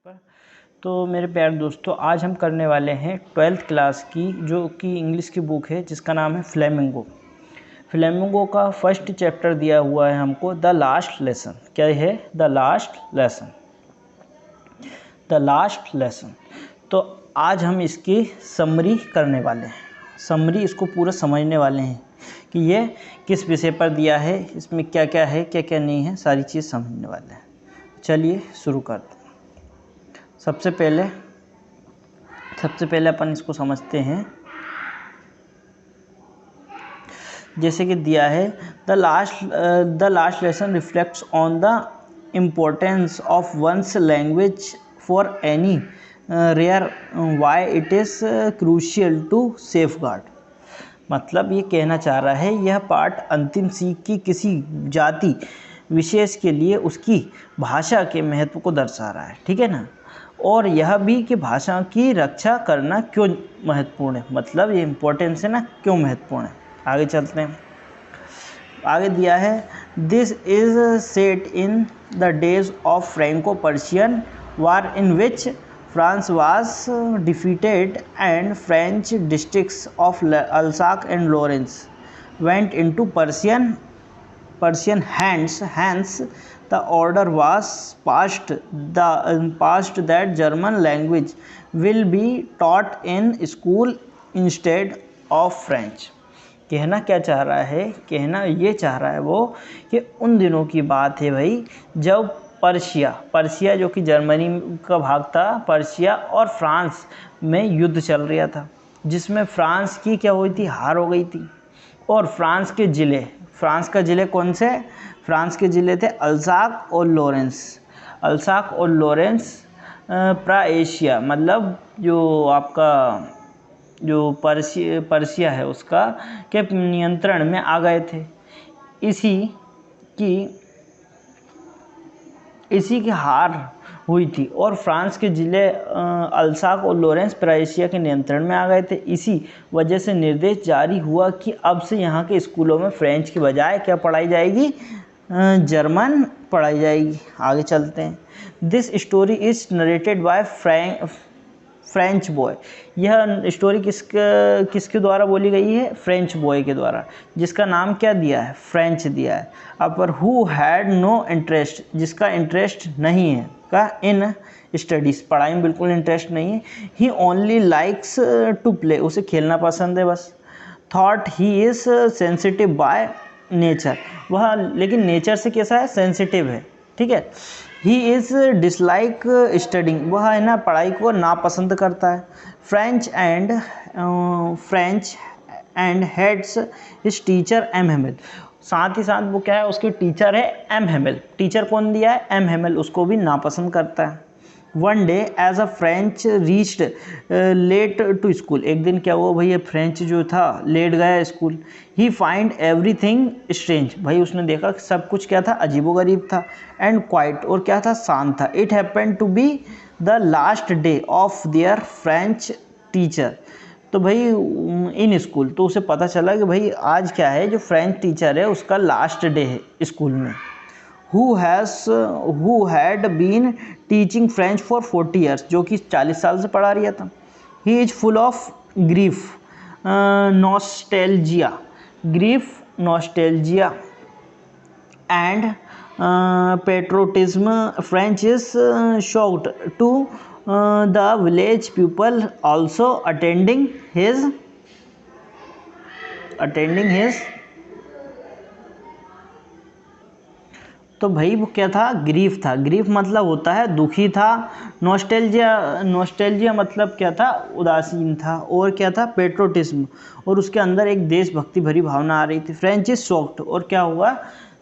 पर। तो मेरे प्यारे दोस्तों, आज हम करने वाले हैं 12th क्लास की जो कि इंग्लिश की बुक है जिसका नाम है फ्लेमिंगो। फ्लेमिंगो का फर्स्ट चैप्टर दिया हुआ है हमको द लास्ट लेसन। क्या है? The last lesson. The last lesson. तो आज हम इसकी समरी करने वाले हैं। समरी, इसको पूरा समझने वाले हैं कि ये किस विषय पर दिया है, इसमें क्या क्या है, क्या क्या नहीं है, सारी चीज़ समझने वाले हैं। चलिए शुरू करते हैं। सबसे पहले अपन इसको समझते हैं। जैसे कि दिया है the last lesson reflects on the importance of one's language for any rare why it is crucial to safeguard. मतलब ये कहना चाह रहा है यह पाठ अंतिम सीख की किसी जाति विशेष के लिए उसकी भाषा के महत्व को दर्शा रहा है, ठीक है ना। और यह भी कि भाषा की रक्षा करना क्यों महत्वपूर्ण है, मतलब ये इम्पोर्टेंस है ना, क्यों महत्वपूर्ण है। आगे चलते हैं। आगे दिया है this is set in the days of Franco Persian war in which France was defeated and French districts of Alsace and Lawrence went into Persian hands. Hence, the order was passed that German language will be taught in school instead of French. कहना क्या चाह रहा है? कहना ये चाह रहा है वो कि उन दिनों की बात है भाई जब पर्शिया जो कि जर्मनी का भाग था, पर्शिया और फ्रांस में युद्ध चल रहा था, जिसमें फ्रांस की क्या हुई थी? हार हो गई थी। और फ्रांस का ज़िले कौन से? फ्रांस के ज़िले थे अल्साक और लॉरेंस। प्राएशिया मतलब जो आपका जो पर्शिया है उसका के नियंत्रण में आ गए थे। इसी की हार हुई थी और फ्रांस के ज़िले अल्साक और लॉरेंस प्राएशिया के नियंत्रण में आ गए थे। इसी वजह से निर्देश जारी हुआ कि अब से यहाँ के स्कूलों में फ्रेंच की बजाय क्या पढ़ाई जाएगी? जर्मन पढ़ाई जाएगी। आगे चलते हैं। This story is narrated by French boy. यह स्टोरी किसके द्वारा बोली गई है? फ्रेंच बॉय के द्वारा, जिसका नाम क्या दिया है? फ्रेंच दिया है। अपर हु हैड नो इंटरेस्ट, जिसका इंटरेस्ट नहीं है का इन स्टडीज़, पढ़ाई में बिल्कुल इंटरेस्ट नहीं है। ही ओनली लाइक्स टू प्ले, उसे खेलना पसंद है बस। Thought he is sensitive by nature, वह लेकिन नेचर से कैसा है? सेंसिटिव है, ठीक है। ही इज़ डिसलाइक स्टडिंग, वह है ना पढ़ाई को नापसंद करता है। French and heads his teacher M Hamel, साथ ही साथ वो क्या है? उसके टीचर है एम हेमेल। टीचर कौन दिया है? एम हेमेल, उसको भी नापसंद करता है। One day as a French reached late to school, एक दिन क्या हुआ भैया? फ्रेंच जो था लेट गया स्कूल। ही फाइंड एवरीथिंग स्ट्रेंज, भाई उसने देखा कि सब कुछ क्या था? अजीबोगरीब था। एंड क्वाइट, और क्या था? शांत था। It happen to be the last day of their French teacher, तो भाई इन स्कूल, तो उसे पता चला कि भाई आज क्या है, जो फ्रेंच टीचर है उसका लास्ट डे है स्कूल में। Who had been teaching French for 40 years, जो कि 40 साल से पढ़ा रहा था। He is full of grief nostalgia and patriotism. French is shocked to the village people also attending his तो भाई वो क्या था? ग्रीफ था। ग्रीफ मतलब होता है दुखी था। नॉस्टैल्जिया मतलब क्या था? उदासीन था। और क्या था? पेट्रोटिज्म, और उसके अंदर एक देशभक्ति भरी भावना आ रही थी। फ्रेंच इज शॉक्ड, और क्या हुआ?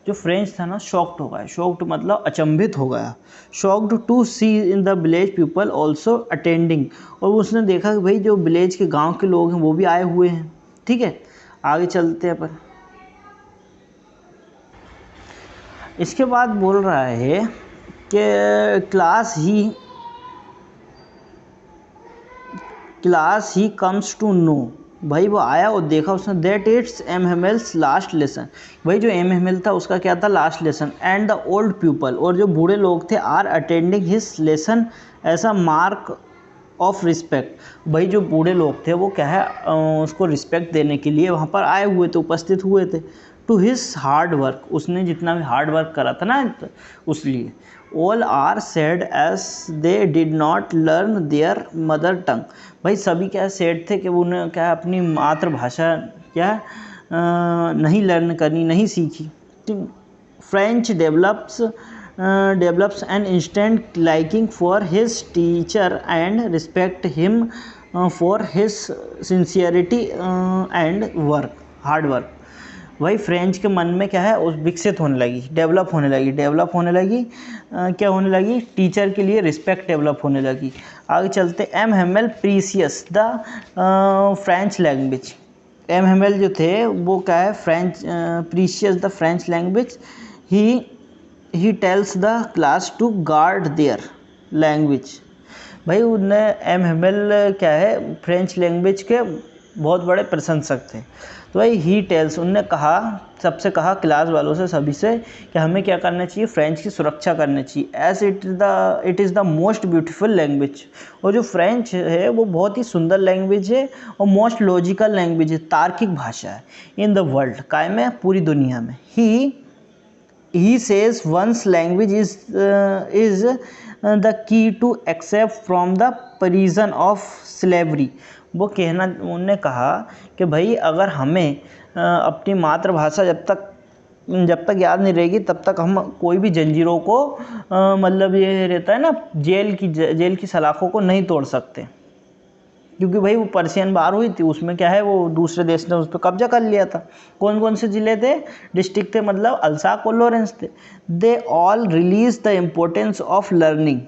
जो फ्रेंच था ना शॉक्ड हो गया। शॉक्ड मतलब अचंभित हो गया। Shocked to see in the village people also attending, और उसने देखा कि भाई जो विलेज के गाँव के लोग हैं वो भी आए हुए हैं, ठीक है। आगे चलते हैं अपन। इसके बाद बोल रहा है कि class he comes to know भाई वो आया और देखा उसने that it's M Hamel's last lesson, भाई जो एम हेमेल था उसका क्या था, last lesson. And the old people, और जो बूढ़े लोग थे, are attending his lesson as a mark of respect, भाई जो बूढ़े लोग थे वो क्या है उसको रिस्पेक्ट देने के लिए वहाँ पर आए हुए थे, उपस्थित हुए थे। टू हिज हार्ड वर्क, उसने जितना भी हार्ड वर्क करा था ना उस लिए। All are sad as they did not learn their mother tongue, भाई सभी क्या सैड थे कि उन्हें क्या अपनी मातृभाषा क्या नहीं लर्न करनी, नहीं सीखी। French develops an instant liking for his teacher and respect him for his sincerity and hard work, वही फ्रेंच के मन में क्या है उस विकसित होने लगी, डेवलप होने लगी क्या होने लगी, टीचर के लिए रिस्पेक्ट डेवलप होने लगी। आगे चलते, M Hamel precious the French language, M Hamel जो थे वो क्या है French precious the French language, he tells the class to guard their language, भाई उनने एम हेमेल क्या है फ्रेंच लैंग्वेज के बहुत बड़े प्रशंसक थे। तो भाई ही टेल्स, उनने कहा, सबसे कहा क्लास वालों से, सभी से कि हमें क्या करना चाहिए, फ्रेंच की सुरक्षा करनी चाहिए। As it is the most beautiful language, और जो फ्रेंच है वो बहुत ही सुंदर लैंग्वेज है और मोस्ट लॉजिकल लैंग्वेज है, तार्किक भाषा है। इन द वर्ल्ड, काय में, पूरी दुनिया में। He says one's language is the key to except from the prison of slavery, वो कहना, उन्होंने कहा कि भाई अगर हमें अपनी मातृभाषा जब तक याद नहीं रहेगी तब तक हम कोई भी जंजीरों को मतलब ये रहता है ना जेल की सलाखों को नहीं तोड़ सकते, क्योंकि भाई वो पर्शियन वार हुई थी, उसमें क्या है वो दूसरे देश ने उस पर कब्जा कर लिया था। कौन कौन से ज़िले थे, डिस्ट्रिक्ट थे, मतलब अल्साक और लॉरेंस थे। They all release the importance of learning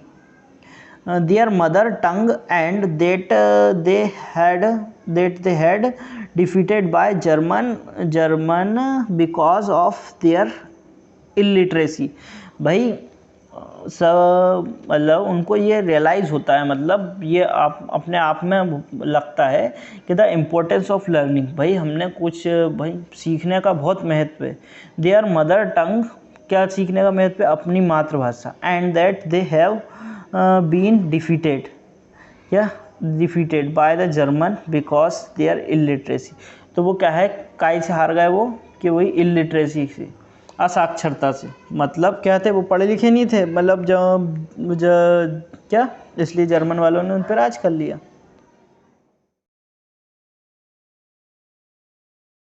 their mother tongue and that they had defeated by German because of their illiteracy, भाई सब मतलब उनको ये रियलाइज़ होता है, मतलब ये आप अपने आप में लगता है कि द इम्पोर्टेंस ऑफ लर्निंग, भाई हमने कुछ भाई सीखने का बहुत महत्व है। देयर मदर टंग, क्या सीखने का महत्व है, अपनी मातृभाषा। And that they have been defeated by the German because their illiteracy, तो वो क्या है काय से हार गए वो, कि वही इलिटरेसी से, असाक्षरता से, मतलब क्या थे वो पढ़े लिखे नहीं थे, मतलब क्या इसलिए जर्मन वालों ने उन पर राज कर लिया।